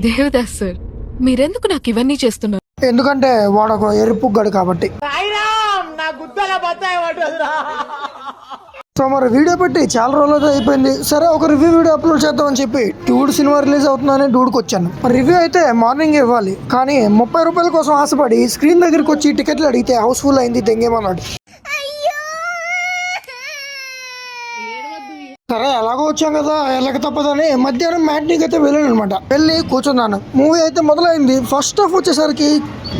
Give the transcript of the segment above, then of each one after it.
Devdas sir, మీరెందుకు నాకు ఇవన్నీ చేస్తున్నారు? ఎందుకంటే వాడు ఒక ఎరుపుగడు కాబట్టి. సో మరి వీడియో పెట్టి చాలా రోజులతో అయిపోయింది. సరే ఒక రివ్యూ వీడియో అప్లోడ్ చేద్దామని చెప్పి డూడ్ సినిమా రిలీజ్ అవుతుందని డూడ్కి వచ్చాను. మరి రివ్యూ అయితే మార్నింగ్ ఇవ్వాలి, కానీ 30 రూపాయల కోసం ఆశపడి స్క్రీన్ దగ్గరికి వచ్చి టికెట్లు అడిగితే హౌస్ఫుల్ అయింది దెంగేమన్నాడు. సరే ఎలాగో వచ్చాం కదా, ఎలాగ తప్పదని మధ్యాహ్నం మ్యాట్నీకి అయితే వెళ్ళాను అనమాట. వెళ్ళి కూర్చున్నాను. మూవీ అయితే మొదలైంది. ఫస్ట్ హాఫ్ వచ్చేసరికి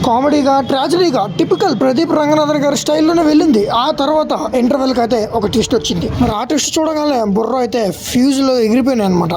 కామెడీగా, ట్రాజడీగా, టిపికల్ ప్రదీప్ రంగనాథన్ గారి స్టైల్లోనే వెళ్ళింది. ఆ తర్వాత ఇంటర్వెల్కి అయితే ఒక ట్విస్ట్ వచ్చింది. మరి ఆ ట్విస్ట్ చూడగానే బుర్ర అయితే ఫ్యూజ్లో ఎగిరిపోయినాయి అనమాట.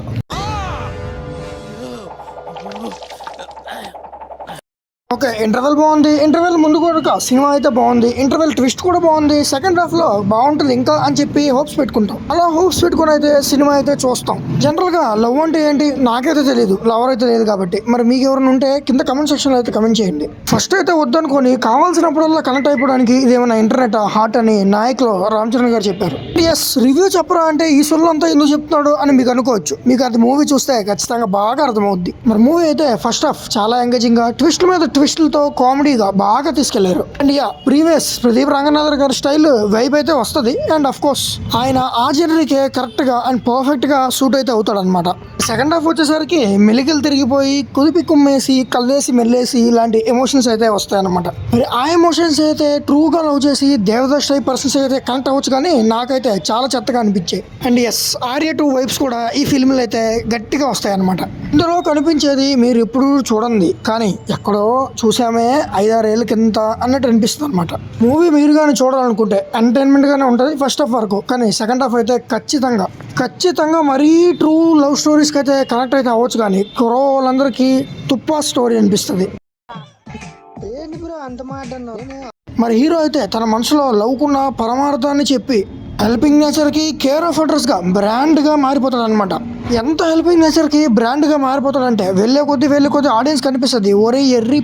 ఓకే, ఇంటర్వెల్ బాగుంది. ఇంటర్వెల్ ముందు కూడా సినిమా అయితే బాగుంది. ఇంటర్వెల్ ట్విస్ట్ కూడా బాగుంది. సెకండ్ హాఫ్ లో బాగుంటుంది ఇంకా అని చెప్పి హోప్స్ పెట్టుకుంటాం. అలా హోప్స్ పెట్టుకుని అయితే సినిమా అయితే చూస్తాం. జనరల్ గా లవ్ అంటే ఏంటి నాకైతే తెలియదు, లవర్ అయితే లేదు కాబట్టి. మరి మీకు ఎవరైనా ఉంటే కింద కమెంట్ సెక్షన్ లో అయితే కమెంట్ చేయండి. ఫస్ట్ అయితే వద్దనుకొని కావాల్సినప్పుడల్లా కనెక్ట్ అయిపోవడానికి ఇదేమైనా ఇంటర్నెట్ హార్ట్ అని నాయక్ లో రామ్ చరణ్ గారు చెప్పారు. ఎస్, రివ్యూ చెప్పరా అంటే ఈ సొల్లు అంతా ఎందుకు చెప్తున్నాడు అని మీకు అనుకోవచ్చు. మీకు అది మూవీ చూస్తే ఖచ్చితంగా బాగా అర్థమవుద్ది. మరి మూవీ అయితే ఫస్ట్ హాఫ్ చాలా ఎంగేజింగ్ గా, ట్విస్ట్ మీద ట్విస్టులతో కామెడీగా బాగా తీసుకెళ్లారు. And yeah, previous Pradeep Ranganathan గారి స్టైల్ వైబ్ అయితే వస్తుంది. అండ్ అఫ్ కోర్స్ ఆయన ఆ జనరీకే కరెక్ట్ గా అండ్ పర్ఫెక్ట్ గా సూట్ అయితే అవుతాడు అనమాట. సెకండ్ హాఫ్ వచ్చేసరికి మెలికలు తిరిగిపోయి కుదిపి కుమ్మేసి కల్లేసి మెల్లేసి ఇలాంటి ఎమోషన్స్ అయితే వస్తాయన్నమాట. మరి ఆ ఎమోషన్స్ అయితే ట్రూగా లవ్ చేసి దేవదాస్ టైప్ పర్సన్స్ అయితే కనెక్ట్ అవ్వచ్చు, కానీ నాకైతే చాలా చెత్తగా అనిపించాయి. అండ్ ఎస్, ఆర్య 2 వైబ్స్ కూడా ఈ ఫిల్మ్లో అయితే గట్టిగా వస్తాయి అనమాట. ఇందులో కనిపించేది మీరు ఎప్పుడు చూడండి, కానీ ఎక్కడో చూసామే 5-6 ఏళ్ళ కింద అన్నట్టు అనిపిస్తుంది అనమాట. మూవీ మీరు కానీ చూడాలనుకుంటే ఎంటర్టైన్మెంట్ గానే ఉంటుంది ఫస్ట్ హాఫ్ వరకు, కానీ సెకండ్ హాఫ్ అయితే ఖచ్చితంగా మరీ ట్రూ లవ్ స్టోరీస్కి అయితే కనెక్ట్ అయితే అవ్వచ్చు, కానీ కుర్ర వాళ్ళందరికీ తుప్పా స్టోరీ అనిపిస్తుంది. మరి హీరో అయితే తన మనసులో లవ్కున్న పరమార్థాన్ని చెప్పి హెల్పింగ్ నేచర్కి కేర్ ఆఫ్ అడ్రస్ గా బ్రాండ్ గా మారిపోతాడు అనమాట. ఎంత హెల్పింగ్ నేచర్ కి బ్రాండ్ గా మారిపోతాడంటే వెళ్ళే కొద్ది ఆడియన్స్ కనిపిస్తుంది, ఒరే ఎర్రి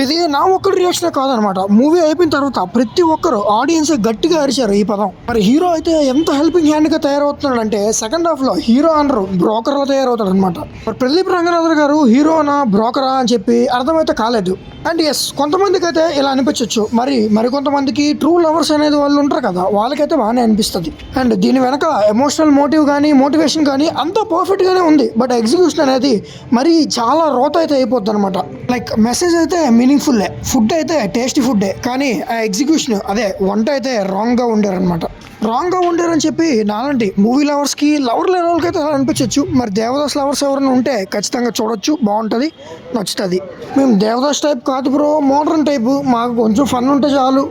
ఇది నా ఒక్కరి రియాక్షన్ కాదనమాట. మూవీ అయిపోయిన తర్వాత ప్రతి ఒక్కరు ఆడియన్స్ గట్టిగా అరిచారు ఈ పదం. మరి హీరో అయితే ఎంత హెల్పింగ్ హ్యాండ్ గా తయారవుతున్నాడు అంటే సెకండ్ హాఫ్ లో హీరో అనరు బ్రోకర్ లో తయారవుతాడు అనమాట. మరి ప్రదీప్ రంగనాథన్ గారు హీరోనా బ్రోకరా అని చెప్పి అర్థమైతే కాలేదు. అండ్ ఎస్, కొంతమందికి అయితే ఇలా అనిపించవచ్చు, మరి కొంతమందికి ట్రూ లవర్స్ అనేది వాళ్ళు ఉంటారు కదా, వాళ్ళకైతే బాగానే అనిపిస్తుంది. అండ్ దీని వెనక ఎమోషనల్ మోటివ్ కానీ మోటివేషన్ కానీ అంతా పర్ఫెక్ట్ గానే ఉంది. బట్ ఎగ్జిక్యూషన్ అనేది మరి చాలా రోత అయితే అయిపోద్ది అనమాట. లైక్ మెసేజ్ అయితే మీనింగ్ఫుల్లే, ఫుడ్ అయితే టేస్టీ ఫుడ్డే, కానీ ఆ ఎగ్జిక్యూషన్ అదే వంట అయితే రాంగ్గా ఉండారనమాట. రాంగ్గా ఉండారని చెప్పి నాలాంటి మూవీ లవర్స్కి లవర్ లేని వాళ్ళకైతే అలా అనిపించవచ్చు. మరి దేవదాస్ లవర్స్ ఎవరైనా ఉంటే ఖచ్చితంగా చూడొచ్చు, బాగుంటుంది, నచ్చుతుంది. మేము దేవదాస్ టైప్ కాదు బ్రో, మోడర్న్ టైపు, మాకు కొంచెం ఫన్ ఉంటే చాలు,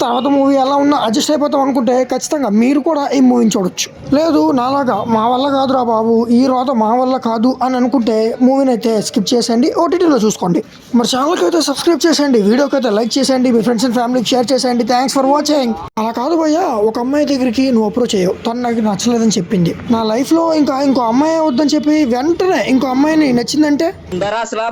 తర్వాత మూవీ ఎలా ఉన్నా అడ్జస్ట్ అయిపోతాం అనుకుంటే ఖచ్చితంగా మీరు కూడా ఈ మూవీని చూడొచ్చు. లేదు నాలాగా మా వల్ల కాదురా బాబు, ఈ రోత మా వల్ల కాదు అని అనుకుంటే మూవీని అయితే స్కిప్ చేసేయండి, ఓటీటీలో చూసుకోండి. మరి ఛానల్కి అయితే సబ్స్క్రైబ్ చేసేయండి, వీడియోకి అయితే లైక్ చేసేయండి, మీ ఫ్రెండ్స్ అండ్ ఫ్యామిలీకి షేర్ చేసేయండి. Thanks for watching. అలా కాదు భయ్యా, ఒక అమ్మాయి దగ్గరికి నువ్వు అప్రోచ్ అయ్యావు, తను నాకు నచ్చలేదని చెప్పింది. నా లైఫ్లో ఇంకో అమ్మాయి వద్దని చెప్పి వెంటనే ఇంకో అమ్మాయిని నచ్చిందంటే అసలు